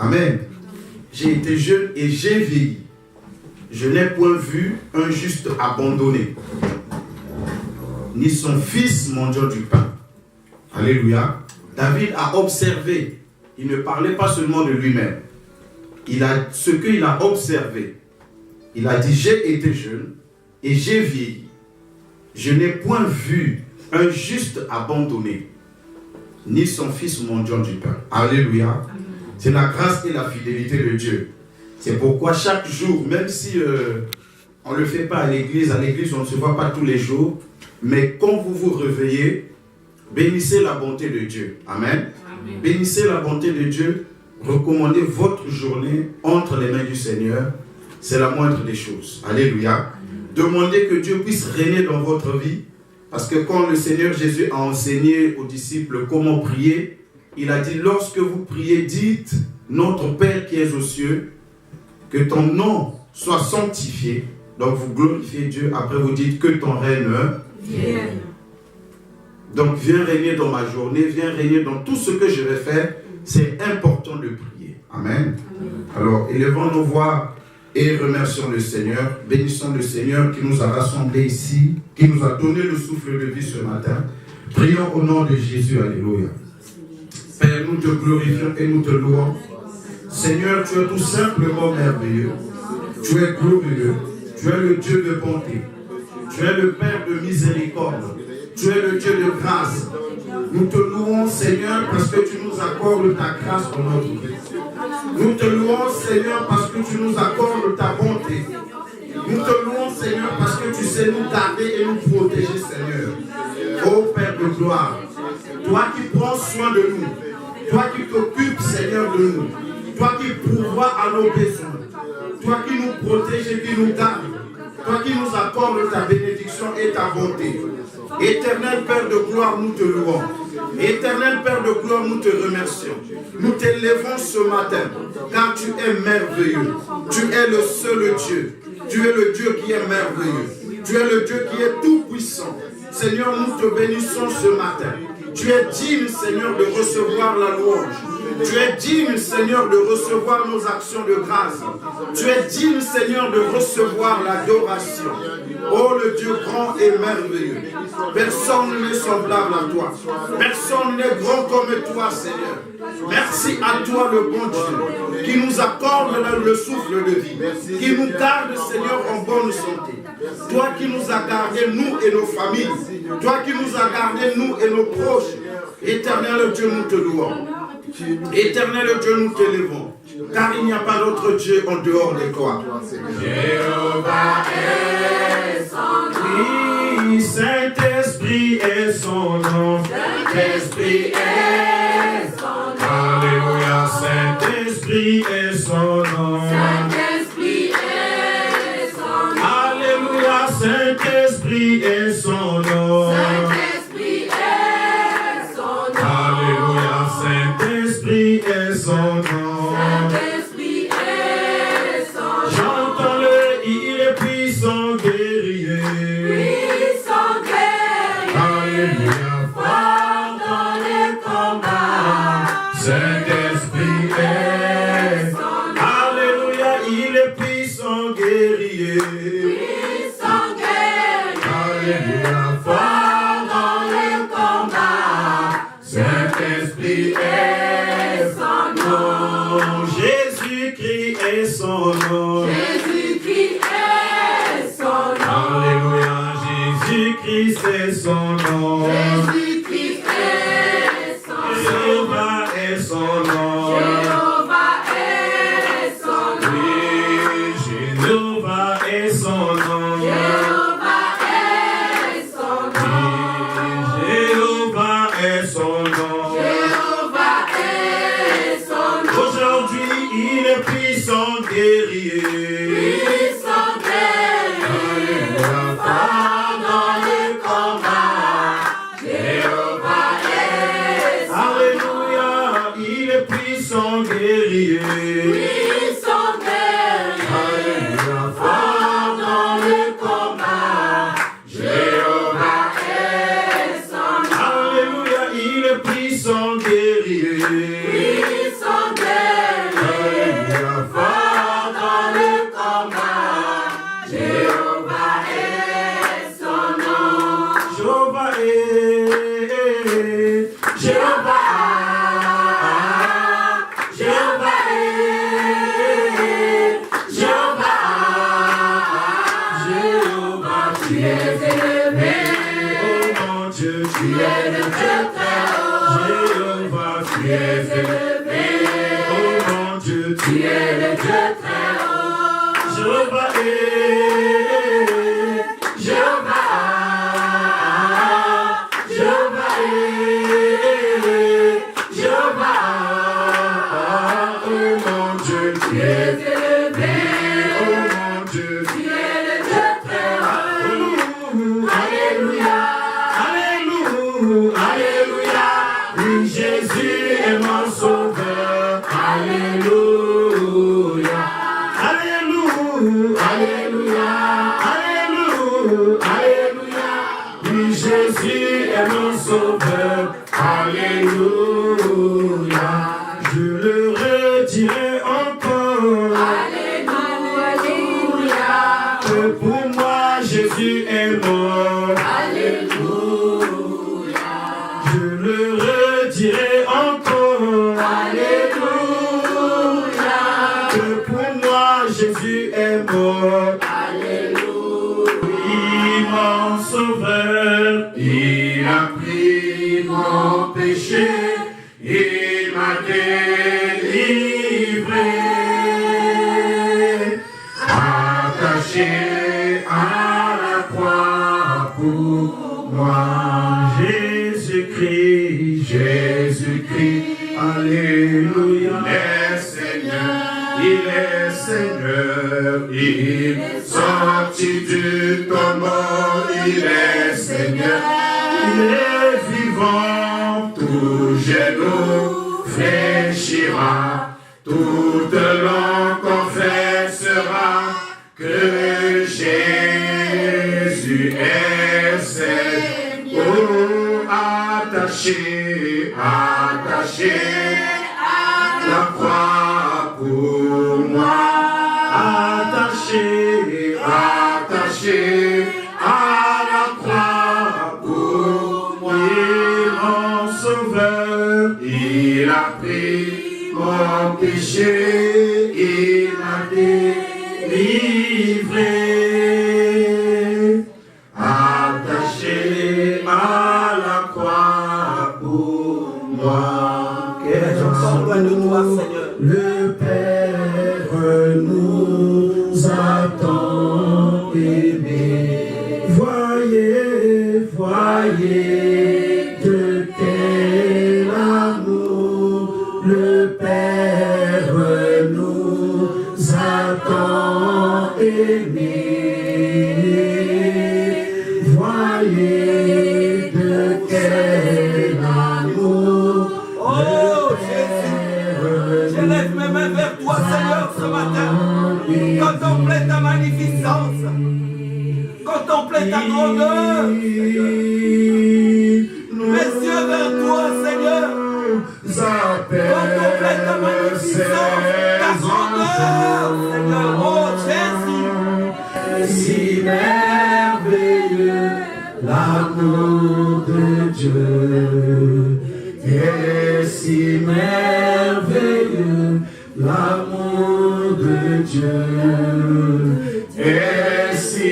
Amen. J'ai été jeune et j'ai vieilli. Je n'ai point vu un juste abandonné, ni son fils mendiant du pain. Alléluia. David a observé. Il ne parlait pas seulement de lui-même. Ce qu'il a observé. Il a dit, j'ai été jeune et j'ai vieilli. Je n'ai point vu un juste abandonné, ni son fils mendiant du pain. Alléluia. C'est la grâce et la fidélité de Dieu. C'est pourquoi chaque jour, même si on ne le fait pas à l'église on ne se voit pas tous les jours, mais quand vous vous réveillez, bénissez la bonté de Dieu. Amen. Amen. Bénissez la bonté de Dieu. Recommandez votre journée entre les mains du Seigneur. C'est la moindre des choses. Alléluia. Demandez que Dieu puisse régner dans votre vie. Parce que quand le Seigneur Jésus a enseigné aux disciples comment prier, il a dit, lorsque vous priez, dites, notre Père qui est aux cieux, que ton nom soit sanctifié. Donc vous glorifiez Dieu. Après vous dites que ton règne vienne. Donc viens régner dans ma journée, viens régner dans tout ce que je vais faire. C'est important de prier. Amen. Amen. Alors élevons nos voix et remercions le Seigneur. Bénissons le Seigneur qui nous a rassemblés ici, qui nous a donné le souffle de vie ce matin. Prions au nom de Jésus. Alléluia. Père, nous te glorifions et nous te louons. Seigneur, tu es tout simplement merveilleux. Tu es glorieux. Tu es le Dieu de bonté. Tu es le Père de miséricorde. Tu es le Dieu de grâce. Nous te louons, Seigneur, parce que tu nous accordes ta grâce dans notre vie. Nous te louons, Seigneur, parce que tu nous accordes ta bonté. Nous te louons, Seigneur, parce que tu sais nous garder et nous protéger, Seigneur. Ô Père de gloire, toi qui prends soin de nous, toi qui t'occupes, Seigneur, de nous, toi qui pourvois à nos besoins, toi qui nous protèges et qui nous gardes, toi qui nous accordes ta bénédiction et ta bonté. Éternel Père de gloire, nous te louons. Éternel Père de gloire, nous te remercions. Nous t'élevons ce matin, car tu es merveilleux. Tu es le seul Dieu. Tu es le Dieu qui est merveilleux. Tu es le Dieu qui est tout puissant. Seigneur, nous te bénissons ce matin. Tu es digne, Seigneur, de recevoir la louange. Tu es digne, Seigneur, de recevoir nos actions de grâce. Tu es digne, Seigneur, de recevoir l'adoration. Oh, le Dieu grand et merveilleux. Personne n'est semblable à toi. Personne n'est grand comme toi, Seigneur. Merci à toi, le bon Dieu, qui nous accorde le souffle de vie, qui nous garde, Seigneur, en bonne santé. Toi qui nous as gardés, nous et nos familles. Toi qui nous as gardés, nous et nos proches. Éternel Dieu, nous te louons. Éternel Dieu, nous t'élevons, car il n'y a pas d'autre Dieu en dehors de toi. Jéhovah est son nom. Oui, Saint-Esprit est son nom. Saint-Esprit est son nom. Alléluia, Saint-Esprit est son nom. Saint-Esprit est son nom. Alléluia, Saint-Esprit est son nom. Saint-Esprit est son nom. Alléluia, Saint-Esprit est son nom. Saint-Esprit est son nom. J'entends-le, il est puissant guerrier. Puissant guerrier. Alléluia, fort dans les combats. Saint-Esprit est son nom. Alléluia, il est puissant guerrier. Puissant guerrier. Alléluia, fort dans les combats. Saint-Esprit est son nom. Jésus-Christ est son nom. Jésus-Christ est son nom. Alléluia, Jésus-Christ est son nom. Jésus-Christ est son nom. Jéhovah est son nom. Jéhovah est son nom. Oui, Jéhovah est son nom. Jéhovah est son nom. Jéhovah est son nom. Jéhovah est son nom. Aujourd'hui, il est puissant guerrier. Puissant guerrier. Alléluia, fort dans les combats. Jéhovah est son nom. Alléluia, il est puissant guerrier. Puissant guerrier. Alléluia, fort dans les combats. tu es élevé. Oh mon Dieu, Tu es le Dieu très haut. Jéhovah, tu es élevé. Oh mon Dieu, Tu es le Dieu très haut. Jéhovah est, Jéhovah, Jéhovah est, Jéhovah. Oh mon Dieu, tu es élevé. Oh mon Dieu, Tu es le Dieu très haut. Alléluia. Alléluia, Alléluia. Oui, Jésus est mon sauveur. Alléluia. Alléluia, Alléluia, Alléluia, Alléluia. Oui, Jésus est mon sauveur. Alléluia. Je le redirai encore. Alléluia. Que pour moi Jésus est mort. Alléluia. Je le redirai encore. Alléluia. Que pour moi Jésus est mort. Alléluia. Oui, mon sauveur, il a pris mon péché, il m'a délivré. Attaché à la croix pour moi, Jésus-Christ, Jésus-Christ, Alléluia. Il est Seigneur, il est sorti du tombeau, il est Seigneur, il est vivant, tout genou fléchira, toute langue confessera que Jésus est Seigneur. Oh, attaché à la croix pour moi, attaché à la croix pour moi. Et mon sauveur, il a pris mon péché, il m'a délivré. Attaché à la croix pour moi. Les gens sont loin de toi, Seigneur. Le Père nous a tant aimés. Voyez, voyez de quel amour le Père nous a tant aimés. Voyez de quel amour. Oh Jésus, j'élève mes mains vers toi, Seigneur, ce matin. Contempler ta magnificence, contempler ta grandeur, Seigneur. Mes yeux vers toi, Seigneur. Contempler ta magnificence, ta grandeur, Seigneur. Oh Jésus, Si merveilleux l'amour de Dieu, et si merveilleux l'amour de Dieu, et si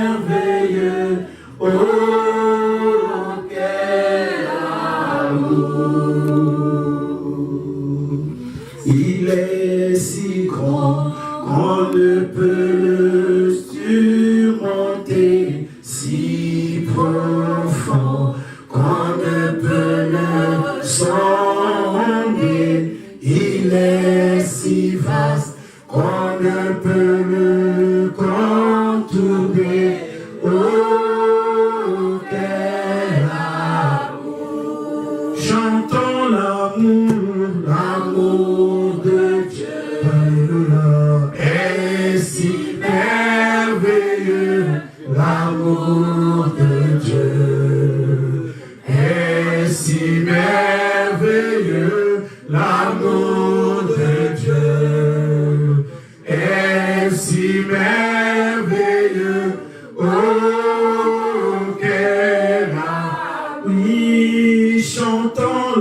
merveilleux, oh quel amour. Il est si grand qu'on ne peut le surmonter, si profond qu'on ne peut le sonder. Il est si vaste qu'on ne peut le contourner. Oh, quel amour! Chantons l'amour de Dieu. Alléluia. Et si merveilleux l'amour de Dieu. Et si merveilleux l'amour de Dieu. Et si merveilleux, oh quel amour. Oui, chantons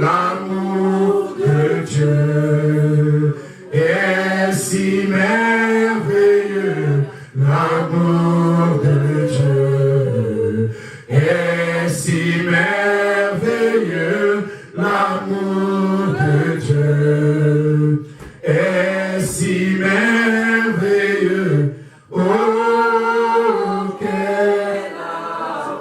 l'amour de Dieu. Et si merveilleux L'amour de Dieu est si merveilleux. L'amour de Dieu est si merveilleux. Oh, quel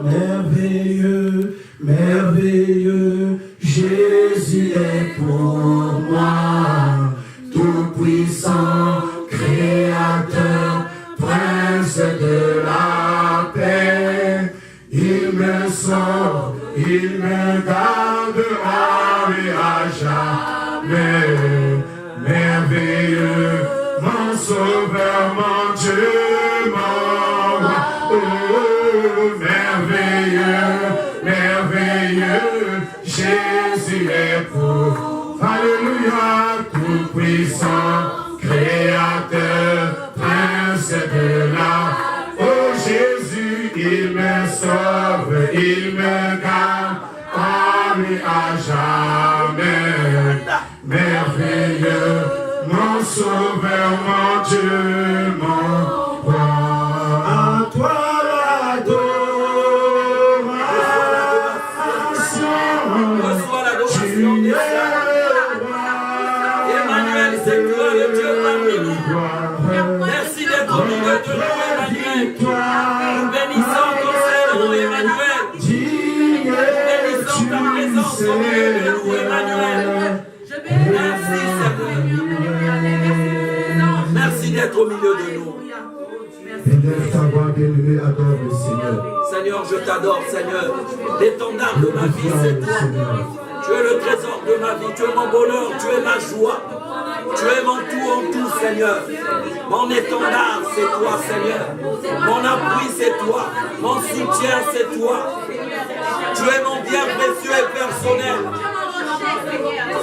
merveilleux, merveilleux. Jésus est pour moi, tout-puissant, créateur, prince de la paix. Il me sauve, il me gardera et à jamais. Merveilleux, mon sauveur, mon Dieu, mon roi. Oh, merveilleux, merveilleux, Jésus est pour. Alléluia, tout puissant, créateur, prince de la. Oh Jésus, il me sauve, il me garde, et à jamais. Merveilleux, mon sauveur, mon Dieu, mon roi. À toi l'adoration. Reçois l'adoration des saints. Emmanuel, c'est toi le Dieu parmi nous. Merci d'être au milieu de nous, Emmanuel. Nous bénissons ton Seigneur, Emmanuel. Nous bénissons ta présence au milieu de nous, Emmanuel. Merci, Seigneur. Merci d'être au milieu de nous. Seigneur, je t'adore, Seigneur. L'étendard de ma vie, c'est toi. Tu es le trésor de ma vie, tu es mon bonheur, tu es ma joie. Tu es mon tout en tout, Seigneur. Mon étendard, c'est toi, Seigneur. Mon appui, c'est toi. Mon soutien, c'est toi. Tu es mon bien précieux et personnel.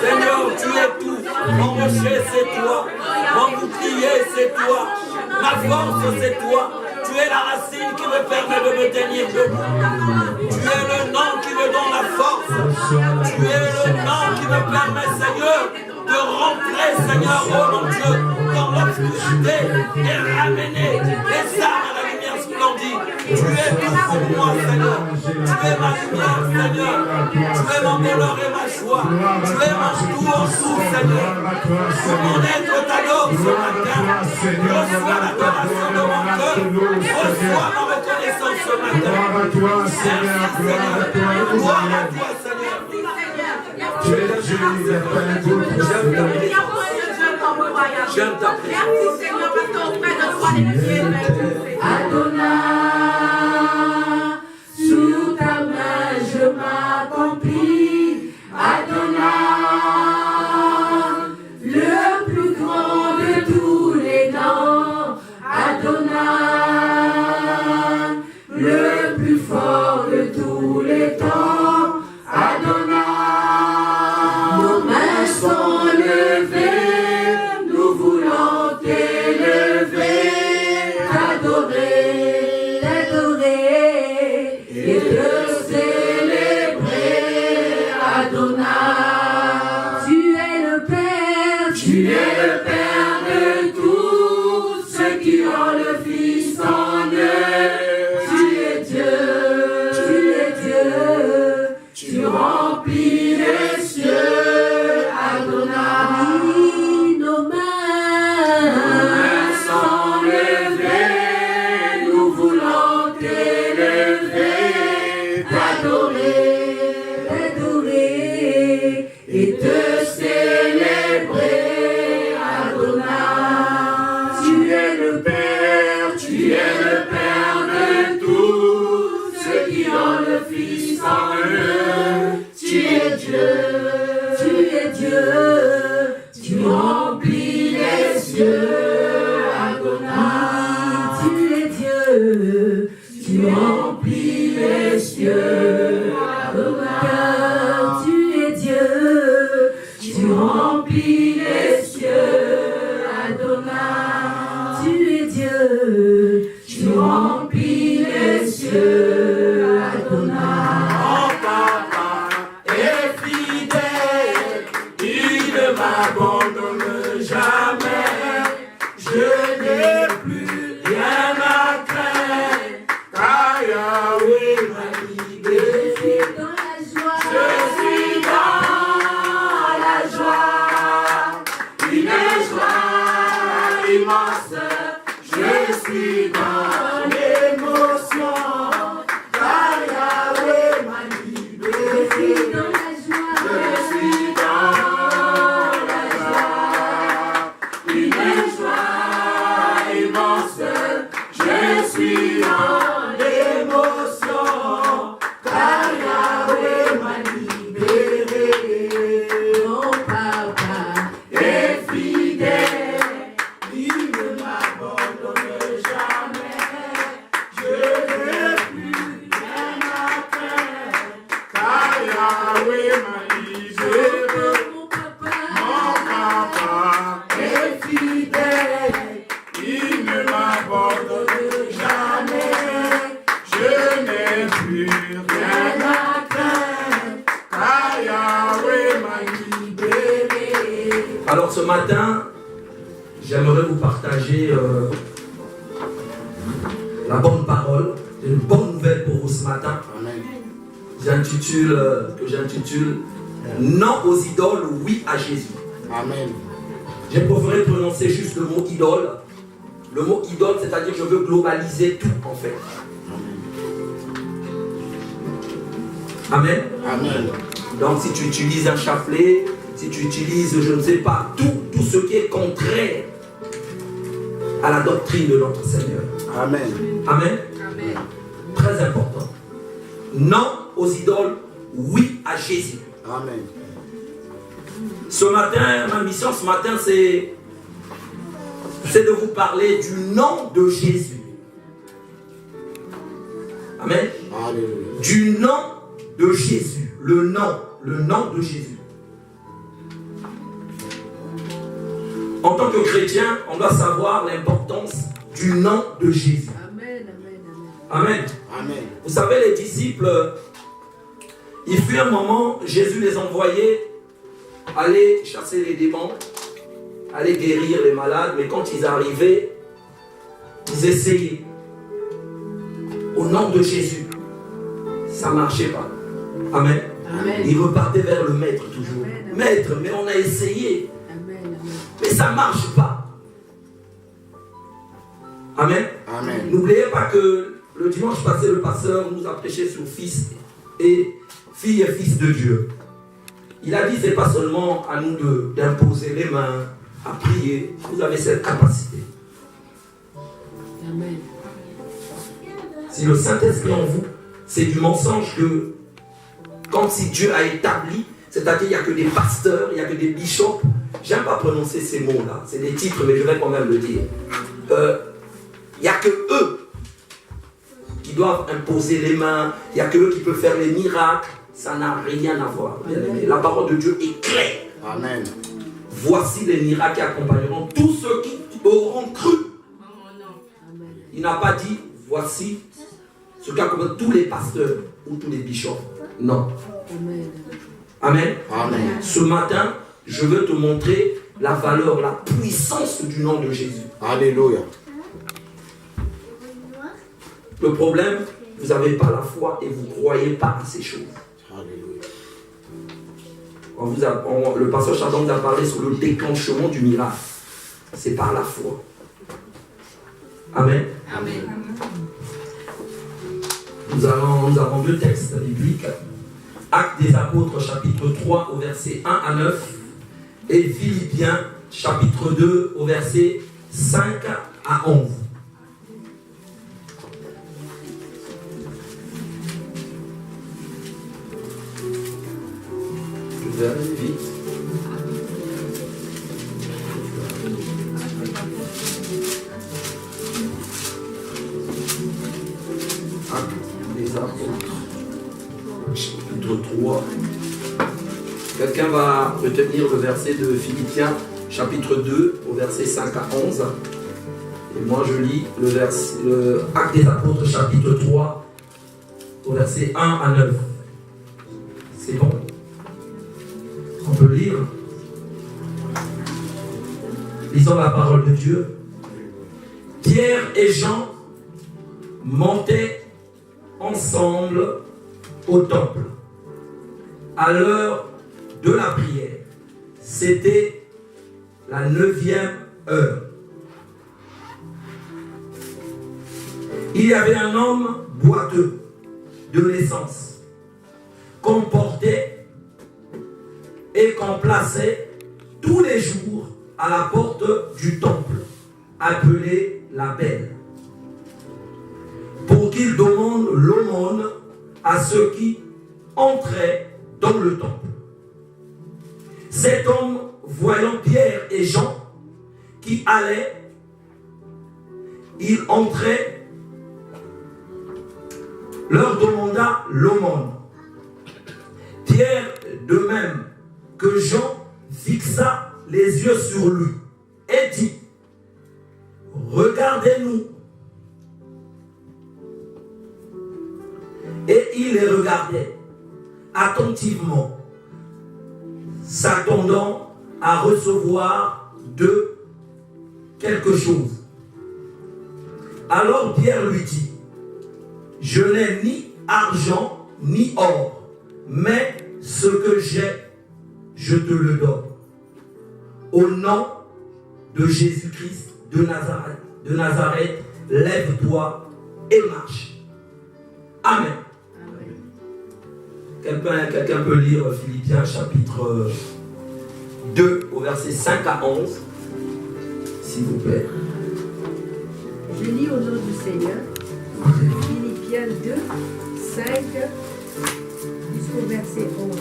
Seigneur, tu es tout. Mon rocher, c'est toi. Mon bouclier, c'est toi. Ma force, c'est toi. Tu es la racine qui me permet de me tenir debout. Tu es le nom qui me donne la force. Tu es le nom qui me permet, Seigneur, de rentrer, Seigneur, oh mon Dieu, dans l'obscurité et ramener les âmes à la lumière splendide. Tu es tout pour moi, Seigneur. Tu es ma lumière, Seigneur. Tu es mon bonheur et ma joie. Tu es mon tout en tout, Seigneur. Mon être t'adore ce matin. Reçois l'adoration de mon cœur. Reçois ma reconnaissance ce matin. Merci, Seigneur. Gloire à toi, Seigneur. J'aime ta présence. Adonai, sous ta main je m'accomplis. Adonai, le plus grand de tous les noms. Adonai, le plus fort de tous les temps. Adonai, nos mains sont levées, nous voulons t'élever, t'adorer, t'adorer et te célébrer. Adonai, tu es le Père de tous ceux qui ont le Fils en eux. Tu es Dieu, tu remplis les cieux. Adonai, nos mains sont levées, nous voulons t'élever, t'adorer et te célébrer. Adonai, tu es le Père de tous ceux qui ont le Fils en eux. Tu es Dieu, tu remplis les cieux. Adonai, tu es Dieu, tu remplis les cieux. Adonai, tu es Dieu, tu remplis les cieux. Adonai, tu es Dieu, tu remplis suis dans l'émotion, car Yahweh m'a libéré. Je suis dans la joie, une joie immense. Je suis dans l'émotion, car Yahweh m'a libéré. Mon papa est fidèle, il ne m'abandonne jamais. Je n'ai plus rien à craindre, car Yahweh m'a libéré. Mon papa est fidèle, il ne m'abandonne jamais. Je n'ai plus rien à craindre, car Yahweh m'a libéré. Alors ce matin, j'aimerais vous partager la bonne parole, une bonne nouvelle pour vous ce matin. Amen. Que j'intitule Non aux idoles, oui à Jésus. Amen. J'ai préféré prononcer juste le mot idole. Le mot idole, c'est-à-dire je veux globaliser tout en fait. Amen. Amen. Donc si tu utilises un chapelet, si tu utilises, je ne sais pas, tout ce qui est contraire à la doctrine de notre Seigneur. Amen. Amen. Amen. Très important. Non aux idoles, oui à Jésus. Amen. Ce matin, ma mission ce matin, c'est de vous parler du nom de Jésus. Amen. Alléluia. Du nom de Jésus. Le nom de Jésus. En tant que chrétien, on doit savoir l'importance du nom de Jésus. Amen, amen, amen. Amen. Amen. Vous savez, les disciples, il fut un moment, Jésus les envoyait aller chasser les démons, aller guérir les malades, mais quand ils arrivaient, ils essayaient. Au nom de Jésus, ça ne marchait pas. Amen. Amen. Ils repartaient vers le maître toujours. Amen, amen. Maître, mais on a essayé, Amen, amen. mais ça ne marche pas. Amen. Amen. N'oubliez pas que le dimanche passé, le pasteur nous a prêché sur fils et fille et fils de Dieu. Il a dit, ce n'est pas seulement à nous d'imposer les mains, à prier. Vous avez cette capacité. Amen. Si le Saint-Esprit en vous, c'est du mensonge que, comme si Dieu a établi, c'est-à-dire qu'il n'y a que des pasteurs, il n'y a que des bishops. J'aime pas prononcer ces mots-là, c'est des titres, mais je vais quand même le dire. Il n'y a que eux qui doivent imposer les mains, il n'y a que eux qui peuvent faire les miracles. Ça n'a rien à voir. Bien aimé. La parole de Dieu est claire. Amen. Voici les miracles qui accompagneront tous ceux qui auront cru. Il n'a pas dit, voici ce qu'accompagnent tous les pasteurs ou tous les bishops. Non. Amen. Amen. Amen. Ce matin, je veux te montrer la valeur, la puissance du nom de Jésus. Alléluia. Le problème, vous n'avez pas la foi et vous ne croyez pas à ces choses. Alléluia. Le pasteur Chardon nous a parlé sur le déclenchement du miracle. C'est par la foi. Amen. Amen. Nous avons deux textes bibliques. Actes des Apôtres, chapitre 3, au verset 1 à 9. Et Philippiens, chapitre 2, au verset 5 à 11. Je vais aller vite. Actes des Apôtres, chapitre 3. Quelqu'un va retenir le verset de Philippiens, chapitre 2, au verset 5 à 11. Et moi je lis le Actes des Apôtres, chapitre 3, au verset 1 à 9. C'est bon? On peut lire. Lisons la parole de Dieu. Pierre et Jean montaient ensemble au temple à l'heure de la prière. C'était la 9e heure. Il y avait un homme boiteux de naissance, qu'on portait et qu'on plaçait tous les jours à la porte du temple, appelé la Belle, pour qu'il demande l'aumône à ceux qui entraient dans le temple. Cet homme, voyant Pierre et Jean qui allaient, il entrait, leur demanda l'aumône. Pierre, de même que Jean, fixa les yeux sur lui et dit: regardez-nous. Et il les regardait attentivement, s'attendant à recevoir d'eux quelque chose. Alors Pierre lui dit: je n'ai ni argent ni or, mais ce que j'ai, je te le donne. Au nom de Jésus-Christ de Nazareth, lève-toi et marche. Amen. Quelqu'un peut lire Philippiens chapitre 2 au verset 5 à 11, s'il vous plaît. Je lis au nom du Seigneur. Philippiens 2, 5 jusqu'au verset 11.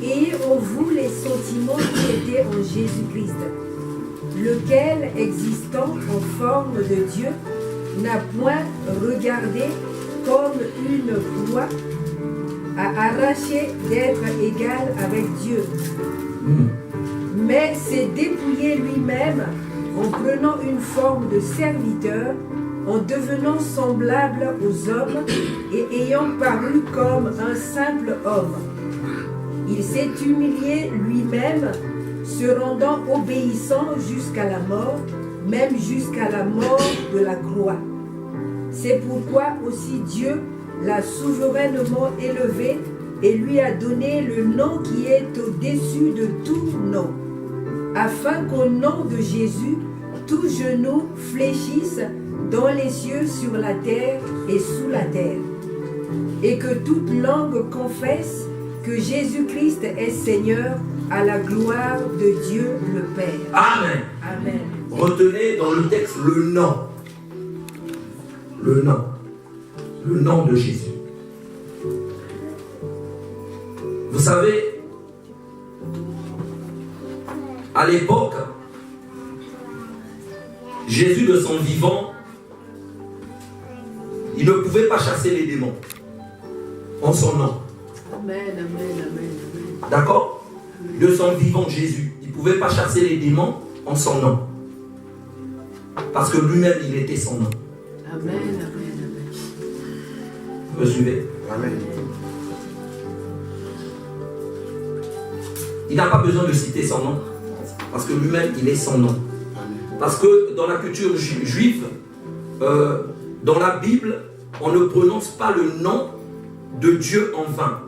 Et en vous les sentiments qui étaient en Jésus-Christ, lequel, existant en forme de Dieu, n'a point regardé comme une proie à arracher d'être égal avec Dieu, mais s'est dépouillé lui-même en prenant une forme de serviteur, en devenant semblable aux hommes et ayant paru comme un simple homme. Il s'est humilié lui-même, se rendant obéissant jusqu'à la mort, même jusqu'à la mort de la croix. C'est pourquoi aussi Dieu l'a souverainement élevé et lui a donné le nom qui est au-dessus de tout nom, afin qu'au nom de Jésus, tout genou fléchisse dans les cieux, sur la terre et sous la terre, et que toute langue confesse que Jésus-Christ est Seigneur, à la gloire de Dieu le Père. Amen. Amen. Retenez dans le texte le nom. Le nom. Le nom de Jésus. Vous savez, à l'époque, Jésus de son vivant, il ne pouvait pas chasser les démons en son nom. Amen, amen, amen, amen. D'accord? De son vivant Jésus, il ne pouvait pas chasser les démons en son nom. Parce que lui-même, il était son nom. Amen, amen, amen. Vous me suivez? Amen. Il n'a pas besoin de citer son nom. Parce que lui-même, il est son nom. Parce que dans la culture juive, dans la Bible, on ne prononce pas le nom de Dieu en vain.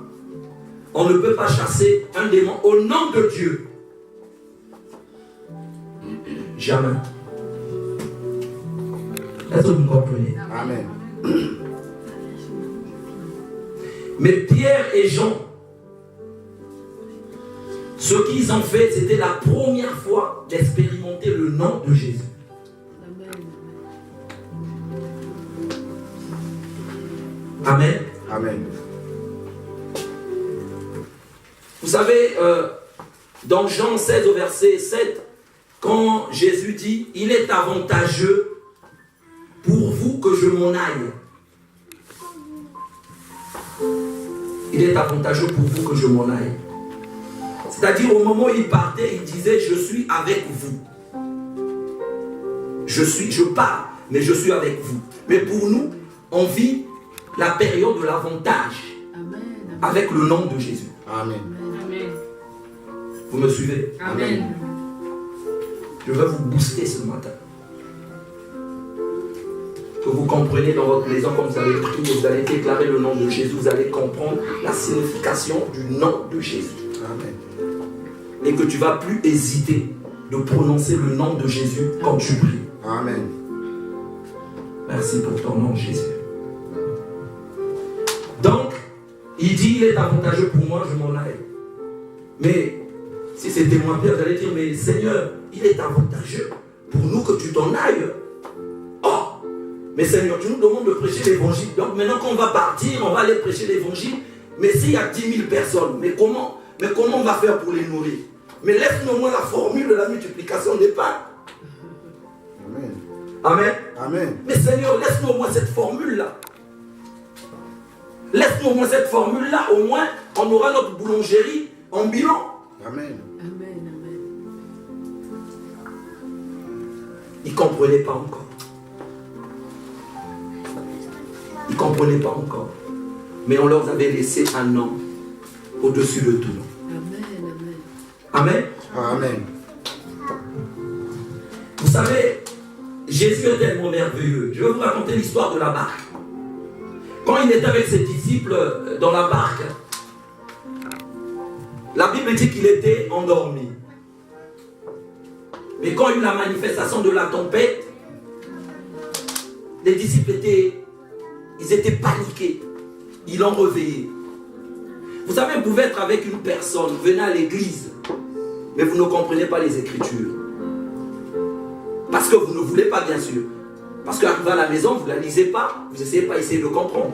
On ne peut pas chasser un démon au nom de Dieu. Jamais. Est-ce que vous comprenez? Amen. Mais Pierre et Jean, ce qu'ils ont fait, c'était la première fois d'expérimenter le nom de Jésus. Amen. Amen. Vous savez, dans Jean 16 au verset 7, quand Jésus dit « Il est avantageux pour vous que je m'en aille. » Il est avantageux pour vous que je m'en aille. C'est-à-dire au moment où il partait, il disait « Je suis avec vous. » Je pars, mais je suis avec vous. Mais pour nous, on vit la période de l'avantage avec le nom de Jésus. Amen. Vous me suivez? Amen. Je vais vous booster ce matin. Que vous compreniez dans votre maison, comme vous allez prier, vous allez déclarer le nom de Jésus, vous allez comprendre la signification du nom de Jésus. Amen. Et que tu ne vas plus hésiter de prononcer le nom de Jésus quand tu pries. Amen. Mais merci pour ton nom, Jésus. Donc, il dit, il est avantageux pour moi, je m'en aille. Mais, si c'était moi, Pierre, j'allais dire, mais Seigneur, il est avantageux pour nous que tu t'en ailles. Oh, mais Seigneur, tu nous demandes de prêcher l'évangile. Donc maintenant qu'on va partir, on va aller prêcher l'évangile. Mais s'il y a 10 000 personnes, mais comment on va faire pour les nourrir? Mais laisse-nous au moins la formule de la multiplication des pains. Amen. Amen. Amen. Mais Seigneur, laisse-nous au moins cette formule-là. Laisse-nous au moins cette formule-là. Au moins, on aura notre boulangerie en bilan. Amen. Amen, amen. Ils ne comprenaient pas encore. Ils ne comprenaient pas encore. Mais on leur avait laissé un nom au-dessus de tout. Amen, Amen. Amen. Vous savez, Jésus est tellement merveilleux. Je vais vous raconter l'histoire de la barque. Quand il était avec ses disciples dans la barque, la Bible dit qu'il était endormi. Mais quand il y a eu la manifestation de la tempête, les disciples étaient paniqués. Ils l'ont réveillé. Vous savez, vous pouvez être avec une personne, vous venez à l'église, mais vous ne comprenez pas les Écritures. Parce que vous ne voulez pas, bien sûr. Parce qu'arrivé à la maison, vous ne la lisez pas, vous n'essayez pas d'essayer de comprendre.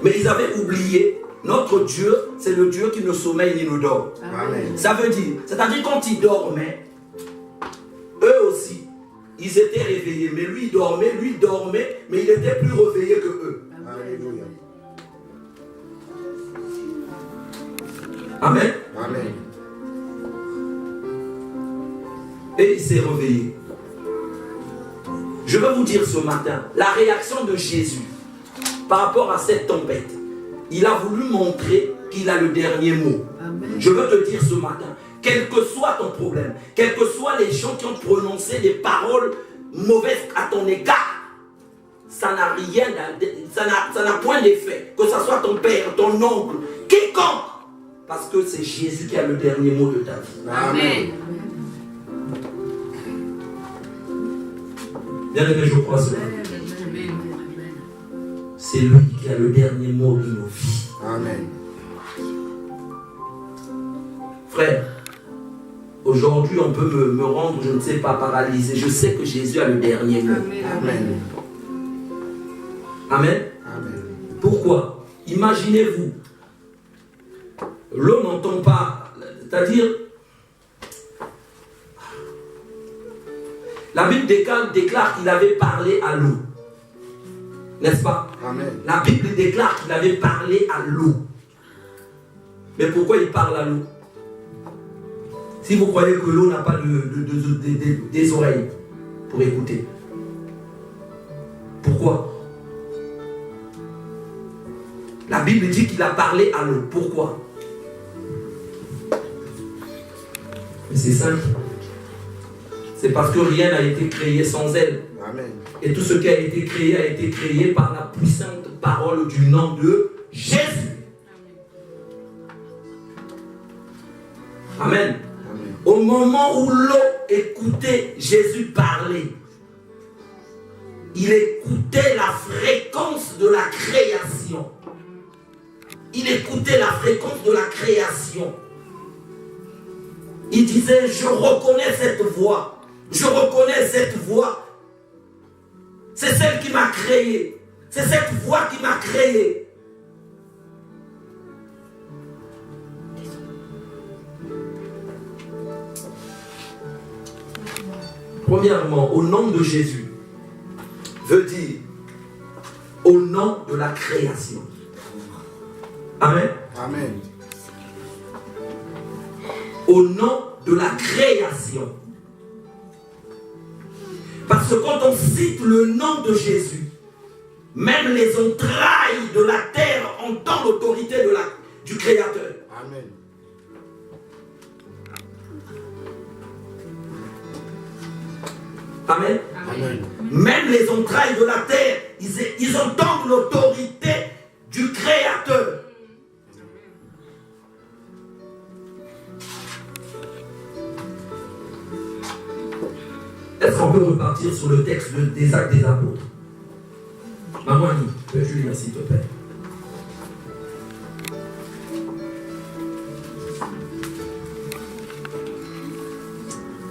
Mais ils avaient oublié, notre Dieu, c'est le Dieu qui ne sommeille ni ne dort. Amen. Ça veut dire, c'est-à-dire quand ils dormaient, eux aussi, ils étaient réveillés. Mais lui dormait, mais il était plus réveillé que eux. Alléluia. Amen. Amen. Et il s'est réveillé. Je veux vous dire ce matin, la réaction de Jésus par rapport à cette tempête, il a voulu montrer qu'il a le dernier mot. amen. Je veux te dire ce matin, quel que soit ton problème, quels que soient les gens qui ont prononcé des paroles mauvaises à ton égard, ça n'a rien, ça n'a point d'effet. Que ce soit ton père, ton oncle, quiconque. Parce que c'est Jésus qui a le dernier mot de ta vie. Amen. Bien aimé, je crois cela. C'est lui qui a le dernier mot de nos vies. Amen. Frère, aujourd'hui on peut me rendre, je ne sais pas, paralysé. Je sais que Jésus a le dernier mot. Amen. Amen. Amen. Pourquoi? Imaginez-vous, l'eau n'entend pas, c'est-à-dire, la Bible déclare qu'il avait parlé à l'eau. N'est-ce pas? Amen. La Bible déclare qu'il avait parlé à l'eau. Mais pourquoi il parle à l'eau? Si vous croyez que l'eau n'a pas des oreilles pour écouter. Pourquoi? La Bible dit qu'il a parlé à l'eau. Pourquoi? Mais c'est simple. C'est parce que rien n'a été créé sans elle. Amen. Et tout ce qui a été créé par la puissante parole du nom de Jésus. Amen. Amen. Au moment où l'eau écoutait Jésus parler, il écoutait la fréquence de la création. Il écoutait la fréquence de la création. Il disait, je reconnais cette voix. Je reconnais cette voix. C'est celle qui m'a créé. C'est cette voix qui m'a créé. Premièrement, au nom de Jésus, veut dire au nom de la création. Amen. Amen. Au nom de la création. Parce que quand on cite le nom de Jésus, même les entrailles de la terre entendent l'autorité du Créateur. Amen. Amen. Amen. Même les entrailles de la terre, ils entendent l'autorité du Créateur. Est-ce qu'on peut repartir sur le texte des Actes des Apôtres? Maman, peux-tu lire s'il te plaît?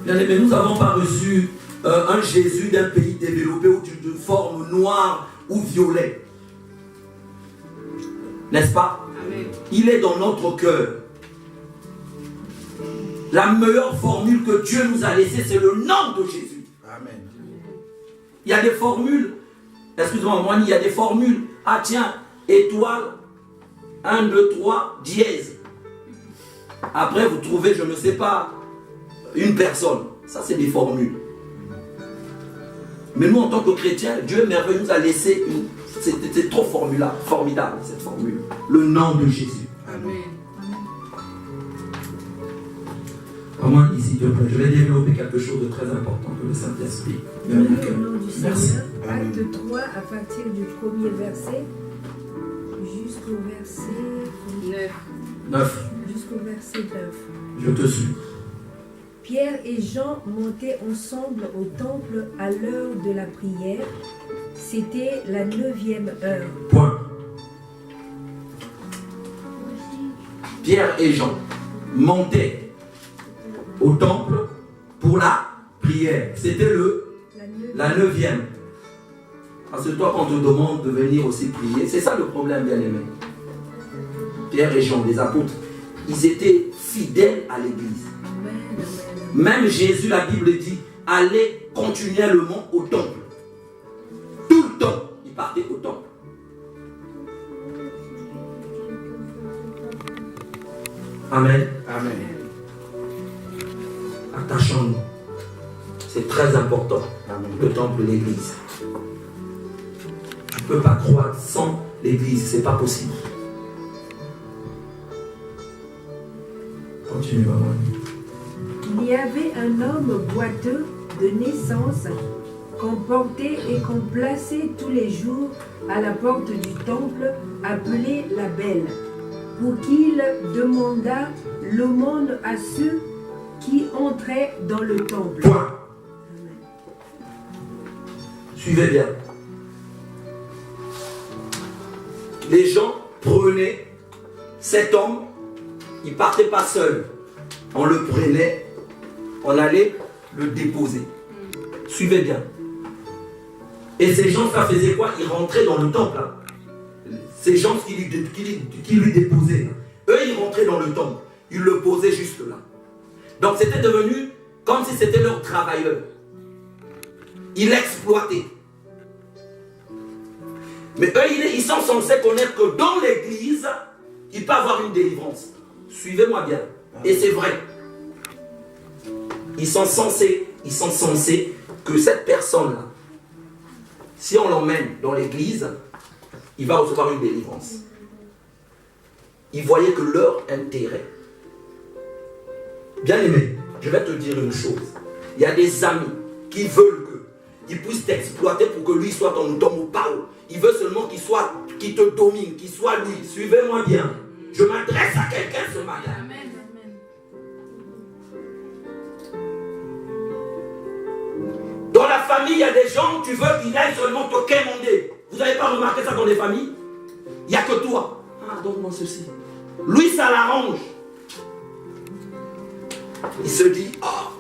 Bien aimé, nous n'avons pas reçu un Jésus d'un pays développé ou d'une forme noire ou violet. N'est-ce pas? Amen. Il est dans notre cœur. La meilleure formule que Dieu nous a laissée, c'est le nom de Jésus. Amen. Il y a des formules. Excuse-moi, moi, il y a des formules. Ah tiens, étoile, 1, 2, 3, dièse. Après, vous trouvez, je ne sais pas, une personne. Ça, c'est des formules. Mais nous, en tant que chrétiens, Dieu merveilleux nous a laissé une... C'est trop formidable, cette formule. Le nom de Jésus. Amen. Maman, ici, je vais développer quelque chose de très important que le Saint-Esprit. Au nom du Merci. Seigneur, acte 3, à partir du premier verset jusqu'au verset 9. Jusqu'au verset 9. Je te suis. Pierre et Jean montaient ensemble au temple à l'heure de la prière. C'était la 9e heure. Point. Pierre et Jean montaient au temple pour la prière. C'était la 9e. Parce que toi, quand on te demande de venir aussi prier, c'est ça le problème, bien aimé. Pierre et Jean, les apôtres, ils étaient fidèles à l'église. Même Jésus, la Bible dit, allait continuellement au temple. Tout le temps, il partait au temple. Amen. Amen. Attachons-nous. C'est très important. Amen. Le temple, l'église. Tu ne peux pas croire sans l'église, c'est pas possible. Continue, maman. Il y avait un homme boiteux de naissance qu'on portait et qu'on plaçait tous les jours à la porte du temple, appelé la Belle, pour qu'il demandât l'aumône à ceux qui entraient dans le temple. Point. Suivez bien. Les gens prenaient cet homme, il ne partait pas seul. On le prenait, on allait le déposer. Suivez bien. Et ces gens, ça faisait quoi? Ils rentraient dans le temple. Hein. Ces gens qui lui déposaient, eux, ils rentraient dans le temple. Ils le posaient juste là. Donc c'était devenu comme si c'était leur travailleur. Ils l'exploitaient. Mais eux, ils sont censés connaître que dans l'église, il peut y avoir une délivrance. Suivez-moi bien. Et c'est vrai. Ils sont censés que cette personne-là, si on l'emmène dans l'église, il va recevoir une délivrance. Ils voyaient que leur intérêt. Bien aimé, je vais te dire une chose. Il y a des amis qui veulent qu'ils puissent t'exploiter pour que lui soit ton parole. Il veut seulement qu'il te domine, qu'il soit lui. Suivez-moi bien. Je m'adresse à quelqu'un ce matin. Amen. Dans la famille, il y a des gens, tu veux qu'ils aillent seulement te quémander. Vous n'avez pas remarqué ça dans les familles? Il n'y a que toi. Ah, donne-moi ceci. Lui, ça l'arrange. Il se dit, ah,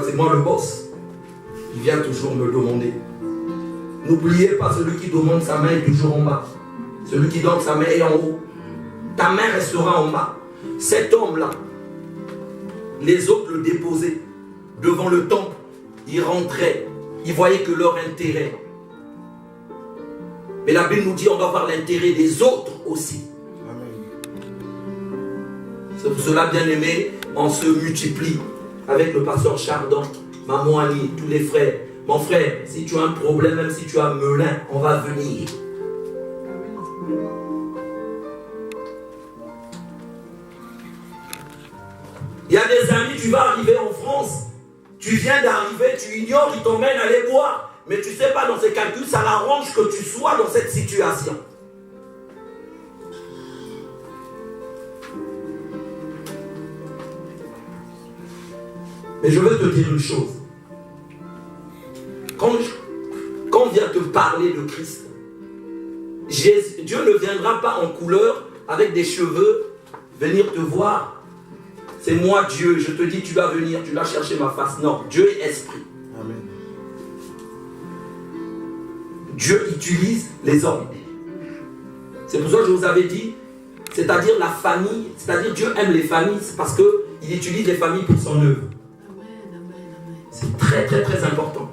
c'est moi le boss. Il vient toujours me demander. N'oubliez pas, celui qui demande sa main est toujours en bas. Celui qui donne sa main est en haut. Ta main restera en bas. Cet homme-là, les autres le déposaient devant le temple. Ils rentraient. Ils voyaient que leur intérêt. Mais la Bible nous dit on doit voir l'intérêt des autres aussi. C'est pour cela, bien aimé, on se multiplie avec le pasteur Chardon, maman Annie, tous les frères. Mon frère, si tu as un problème, même si tu as Melun, on va venir. Il y a des amis, tu vas arriver en France. Tu viens d'arriver, tu ignores, ils t'emmènent à aller boire. Mais tu ne sais pas, dans ces calculs, ça l'arrange que tu sois dans cette situation. Mais je veux te dire une chose. Quand on vient te parler de Christ, Dieu ne viendra pas en couleur avec des cheveux venir te voir. C'est moi Dieu, je te dis tu vas venir, tu vas chercher ma face. Non, Dieu est esprit. Amen. Dieu utilise les hommes. C'est pour ça que je vous avais dit, c'est-à-dire la famille, c'est-à-dire Dieu aime les familles, c'est parce qu'il utilise les familles pour son œuvre. C'est très très très important.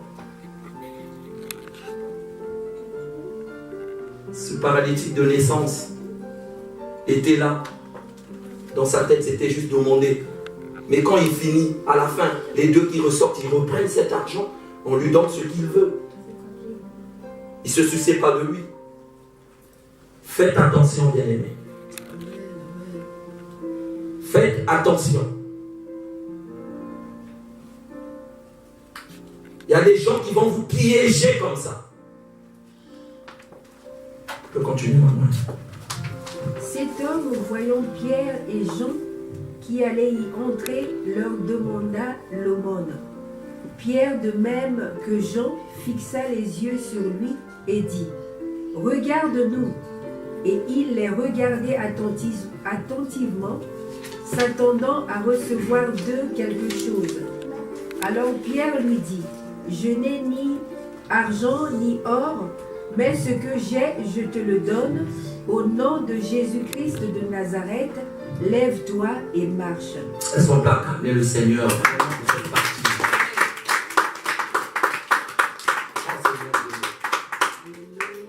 Ce paralytique de naissance était là. Dans sa tête, c'était juste demander. Mais quand il finit, à la fin, les deux qui ressortent, ils reprennent cet argent, on lui donne ce qu'il veut. Il ne se souciait pas de lui. Faites attention, bien-aimés. Faites attention. Il y a des gens qui vont vous piéger comme ça. Je peux continuer maintenant. Cet homme, voyant Pierre et Jean qui allaient y entrer, leur demanda l'aumône. Pierre, de même que Jean, fixa les yeux sur lui et dit « Regarde-nous ». Et il les regardait attentivement, s'attendant à recevoir d'eux quelque chose. Alors Pierre lui dit « Je n'ai ni argent ni or, mais ce que j'ai, je te le donne. Au nom de Jésus-Christ de Nazareth, lève-toi et marche. » Est-ce qu'on peut acclamer le Seigneur pour cette partie?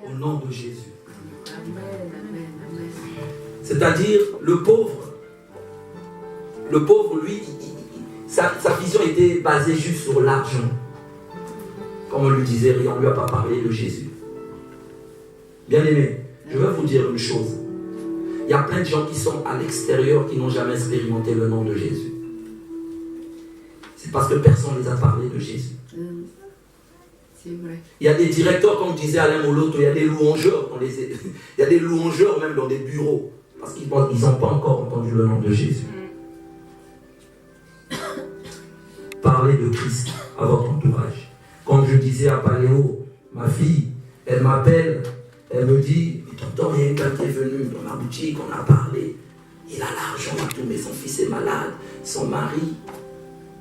Au nom de Jésus. C'est-à-dire, le pauvre, lui, sa vision était basée juste sur l'argent. Comme on lui disait, on ne lui a pas parlé de Jésus. Bien aimé, je vais vous dire une chose. Il y a plein de gens qui sont à l'extérieur qui n'ont jamais expérimenté le nom de Jésus. C'est parce que personne ne les a parlé de Jésus. C'est vrai. Il y a des directeurs, comme disait Alain Moloto, il y a des louangeurs, il y a des louangeurs même dans des bureaux. Parce qu'ils n'ont pas encore entendu le nom de Jésus. Parlez de Christ à votre entourage. Comme je disais à Paléo, ma fille, elle m'appelle, elle me dit, tonton, il y a quelqu'un qui est venu dans la boutique, on a parlé, il a l'argent et tout, mais son fils est malade, son mari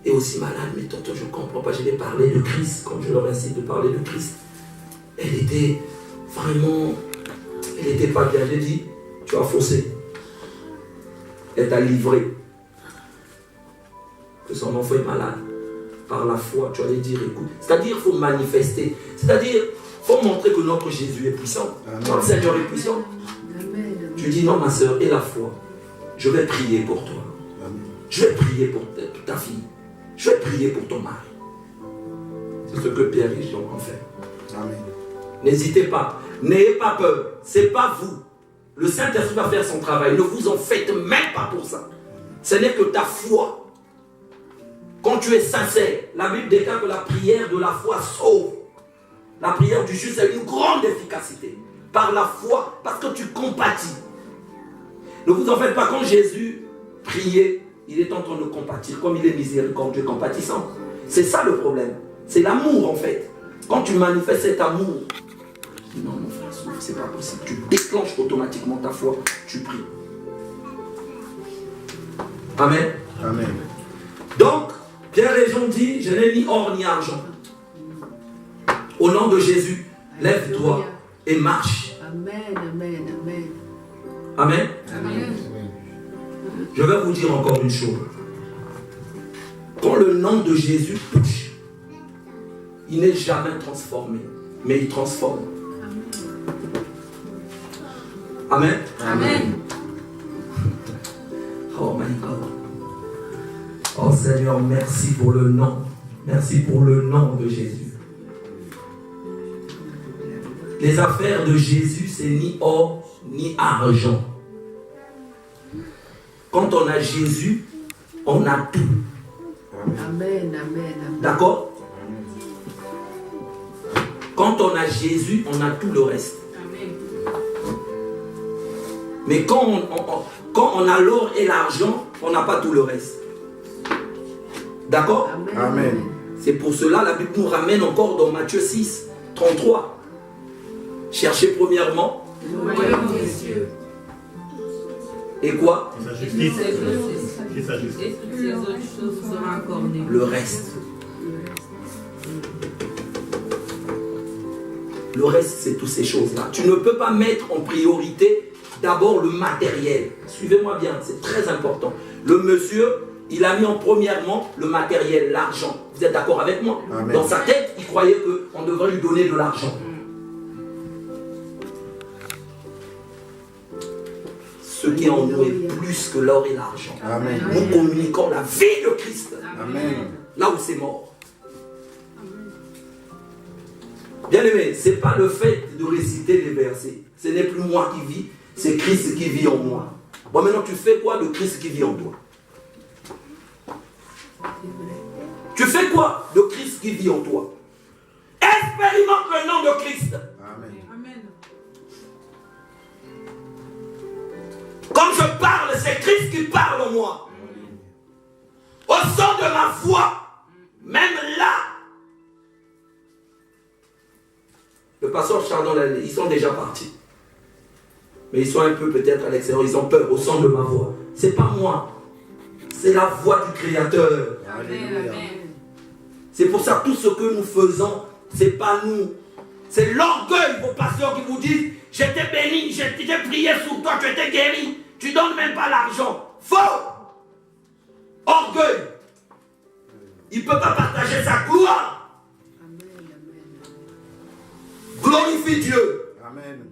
est aussi malade, mais tonton, je ne comprends pas, je vais parler de Christ, comme je leur incite de parler de Christ. Elle était vraiment, elle n'était pas bien, j'ai dit, tu as faussé. Elle t'a livré. Que son enfant est malade. Par la foi, tu allais dire, écoute. C'est-à-dire, il faut manifester. C'est-à-dire, il faut montrer que notre Jésus est puissant. Notre Seigneur est puissant. Amen. Tu dis, non, ma soeur, et la foi. Je vais prier pour toi. Je vais prier pour ta fille. Je vais prier pour ton mari. C'est ce que Pierre et Jean ont fait. Amen. N'hésitez pas. N'ayez pas peur. Ce n'est pas vous. Le Saint-Esprit va faire son travail. Ne vous en faites même pas pour ça. Ce n'est que ta foi. Quand tu es sincère, la Bible déclare que la prière de la foi sauve. La prière du juste a une grande efficacité. Par la foi, parce que tu compatis. Ne vous en faites pas. Quand Jésus priait, il est en train de compatir. Comme il est miséricordieux, compatissant. C'est ça le problème. C'est l'amour en fait. Quand tu manifestes cet amour, non, mon frère, c'est pas possible. Tu déclenches automatiquement ta foi, tu pries. Amen. Amen. Donc, Pierre et Jean dit, je n'ai ni or ni argent. Au nom de Jésus, lève-toi et marche. Amen, amen, amen. Amen. Amen. Je vais vous dire encore une chose. Quand le nom de Jésus touche, il n'est jamais transformé, mais il transforme. Amen. Amen. Oh my God. Oh Seigneur, merci pour le nom. Merci pour le nom de Jésus. Les affaires de Jésus, c'est ni or, ni argent. Quand on a Jésus, on a tout. Amen, amen, amen. D'accord? Quand on a Jésus, on a tout le reste. Mais quand on a l'or et l'argent, on n'a pas tout le reste. D'accord? Amen. C'est pour cela la Bible nous ramène encore dans Matthieu 6, 33. Cherchez premièrement Le royaume des cieux. Et quoi? Sa justice. Et sa Et justice. toutes ces autres choses seront accordées. Le reste. Le reste, c'est toutes ces choses-là. Tu ne peux pas mettre en priorité d'abord le matériel. Suivez-moi bien, c'est très important. Le monsieur, il a mis en premièrement le matériel, l'argent. Vous êtes d'accord avec moi? Amen. Dans sa tête, il croyait qu'on devrait lui donner de l'argent. Ce qui est en nous est plus que l'or et l'argent. Amen. Nous communiquons la vie de Christ. Amen. Là où c'est mort. Bien aimé, ce n'est pas le fait de réciter les versets. Ce n'est plus moi qui vis, c'est Christ qui vit en moi. Bon, maintenant, tu fais quoi de Christ qui vit en toi? Tu fais quoi de Christ qui vit en toi? Expérimente le nom de Christ. Amen. Quand je parle, c'est Christ qui parle en moi. Au son de ma voix, même là, le pasteur Chardon, ils sont déjà partis. Mais ils sont un peu peut-être à l'extérieur, ils ont peur au son de ma voix. C'est pas moi, c'est la voix du Créateur. Alléluia. C'est pour ça que tout ce que nous faisons, c'est pas nous. C'est l'orgueil, vos pasteurs qui vous disent, je t'ai béni, je t'ai prié sur toi, tu étais guéri, tu donnes même pas l'argent. Faux! Orgueil. Il ne peut pas partager sa gloire. Glorifie Dieu. Amen.